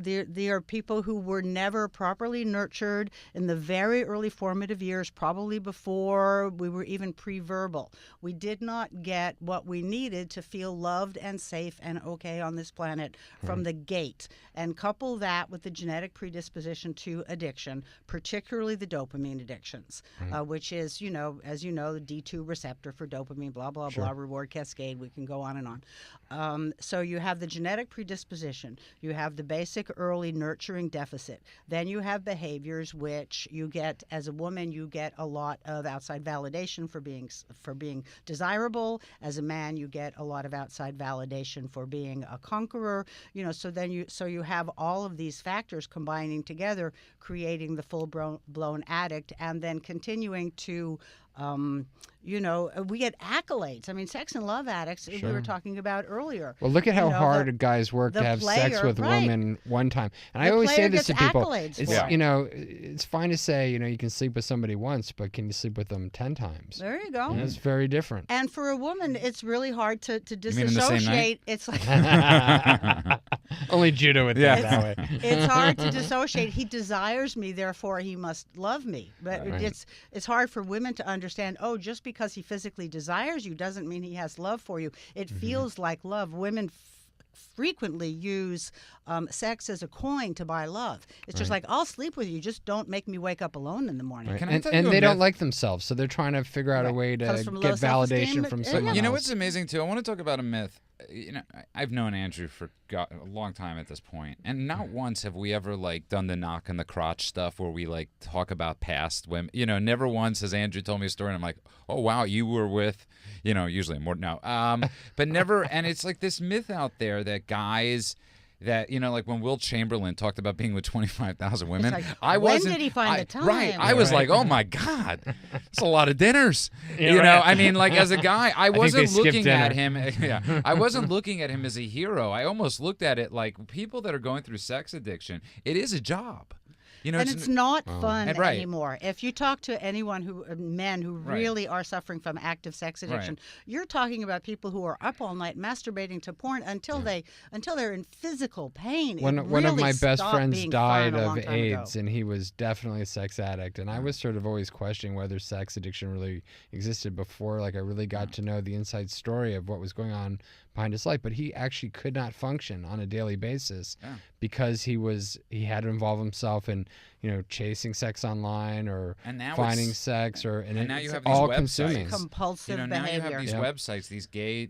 who were never properly nurtured in the very early formative years, probably before we were even pre-verbal. We did not get what we needed to feel loved and safe and okay on this planet from the gate. And couple that with the genetic predisposition to addiction, particularly the dopamine addictions, which is, as you know, the D2 receptor for dopamine, blah, blah, blah, reward cascade. We can go on and on. So you have the genetic predisposition. You have the basic early nurturing deficit. Then you have behaviors which you get, as a woman, you get a lot of outside validation for being desirable. As a man, you get a lot of outside validation for being a conqueror. So you have all of these factors combining together, creating the full-blown addict, and then continuing to we get accolades. I mean, sex and love addicts, we were talking about earlier. Well, look at how hard guys work to have sex with women one time. And I always say this to people. It's fine to say, you can sleep with somebody once, but can you sleep with them 10 times? There you go. And it's very different. And for a woman, it's really hard to disassociate. You mean in the same night? It's like only Judah would think that way. It's hard to dissociate. He desires me, therefore he must love me. But it's hard for women to understand, just because he physically desires you doesn't mean he has love for you. It feels like love. Women frequently use sex as a coin to buy love. It's just like, I'll sleep with you, just don't make me wake up alone in the morning. Right. And they don't like themselves, so they're trying to figure out a way to get validation from someone else. You know what's amazing, too? I want to talk about a myth. I've known Andrew for a long time at this point, and not once have we ever done the knock on the crotch stuff where we talk about past women. Never once has Andrew told me a story, and I'm like, oh wow, you were with, usually more no, but never. And it's like this myth out there that guys. That, when Will Chamberlain talked about being with 25,000 women, when did he find the time? Right. I was like, oh my God, it's a lot of dinners. I mean, as a guy, I wasn't looking at him. I wasn't looking at him as a hero. I almost looked at it like people that are going through sex addiction. It is a job. And it's not fun anymore. If you talk to men who really are suffering from active sex addiction, you're talking about people who are up all night masturbating to porn until they're in physical pain. One of my best friends died of AIDS, and he was definitely a sex addict. And I was sort of always questioning whether sex addiction really existed before. I really got to know the inside story of what was going on behind his life, but he actually could not function on a daily basis because he had to involve himself in chasing sex online or finding sex and now you have all these consuming compulsive behavior. Now you have these websites, these gay,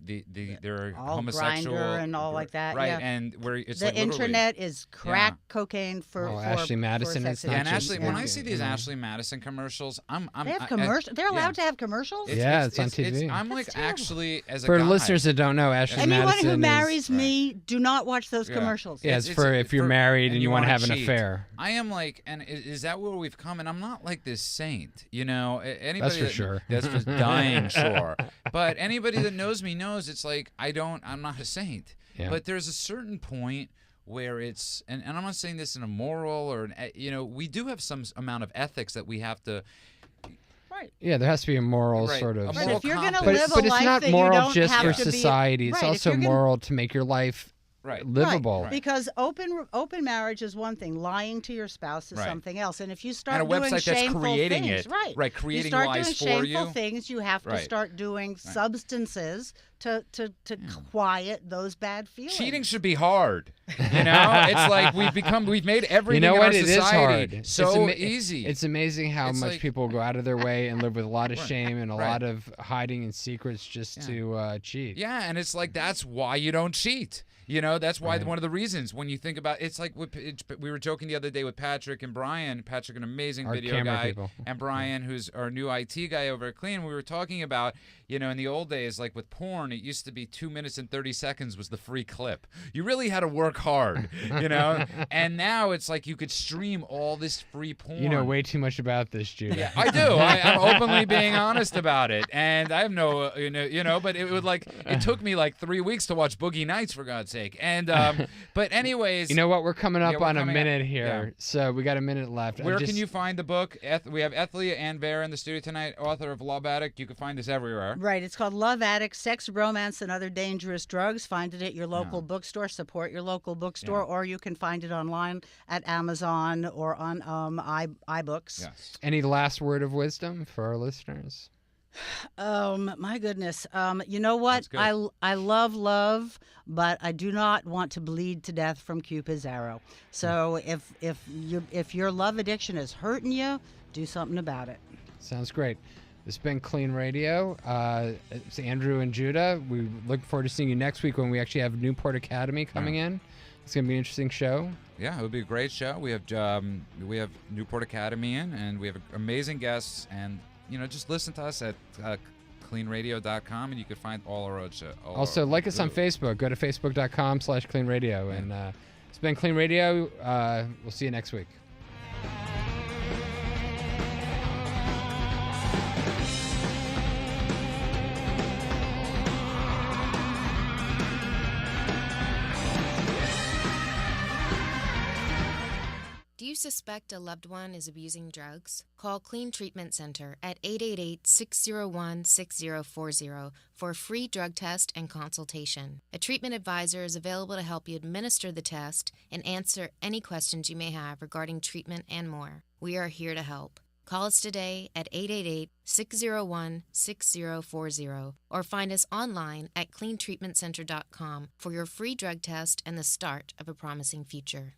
they're all homosexual Grindr and all like that, and where it's the internet is crack cocaine for Ashley Madison. It's and Ashley, when I see these Ashley Madison commercials, they have commercials. They're allowed to have commercials. It's on TV. I'm actually as a for guy, listeners that don't know, Ashley Anyone Madison who marries me, do not watch those commercials. Yeah, it's for if you're married and you want to have an affair. I am and is that where we've come? And I'm not like this saint, Anybody that's for sure. That's for dying sure. But anybody that knows me knows it's I'm not a saint. Yeah. But there's a certain point where it's, and I'm not saying this in a moral or, we do have some amount of ethics that we have to. Yeah, there has to be a moral sort of. But if you're going to live a life it's not that moral you don't just have for to society. It's also moral to make your life livable. Right. Because open marriage is one thing. Lying to your spouse is something else. And if you start doing shameful that's creating things, it, creating you lies start doing shameful things, you have to start doing substances to quiet those bad feelings. Cheating should be hard. It's we've made everything in our society so easy. It's amazing how much people go out of their way and live with a lot of shame and a lot of hiding and secrets just to cheat. Yeah, and it's that's why you don't cheat. That's why one of the reasons when you think about it's we were joking the other day with Patrick and Brian. Patrick, an amazing our video guy, people. And Brian, who's our new IT guy over at KLEAN. We were talking about, in the old days, with porn, it used to be 2 minutes and 30 seconds was the free clip. You really had to work hard, And now it's you could stream all this free porn. You know way too much about this, Judah. Yeah, I do. I'm openly being honest about it, and I have no, but it would it took me 3 weeks to watch Boogie Nights, for God's sake. mistake. And but anyways, You know what? We're coming up we're on a coming up. minute here, so we got a minute left. Where can you find the book? We have Ethlie Ann Vare in the studio tonight, author of Love Addict. You can find this everywhere. Right. It's called Love Addict, Sex, Romance, and Other Dangerous Drugs. Find it at your local bookstore. Support your local bookstore, or you can find it online at Amazon or on iBooks. Yes. Any last word of wisdom for our listeners? My goodness. You know what? That's good. I love love, but I do not want to bleed to death from Cupid's arrow. So if your love addiction is hurting you, do something about it. Sounds great. This has been Clean Radio. It's Andrew and Judah. We look forward to seeing you next week when we actually have Newport Academy coming in. It's going to be an interesting show. Yeah, it would be a great show. We have Newport Academy in, and we have amazing guests. And just listen to us at KLEANRadio.com, and you can find all our road show. Also, like us on Facebook. Go to Facebook.com/CleanRadio. And it's been Clean Radio. We'll see you next week. Do you suspect a loved one is abusing drugs? Call Clean Treatment Center at 888-601-6040 for a free drug test and consultation. A treatment advisor is available to help you administer the test and answer any questions you may have regarding treatment and more. We are here to help. Call us today at 888-601-6040 or find us online at cleantreatmentcenter.com for your free drug test and the start of a promising future.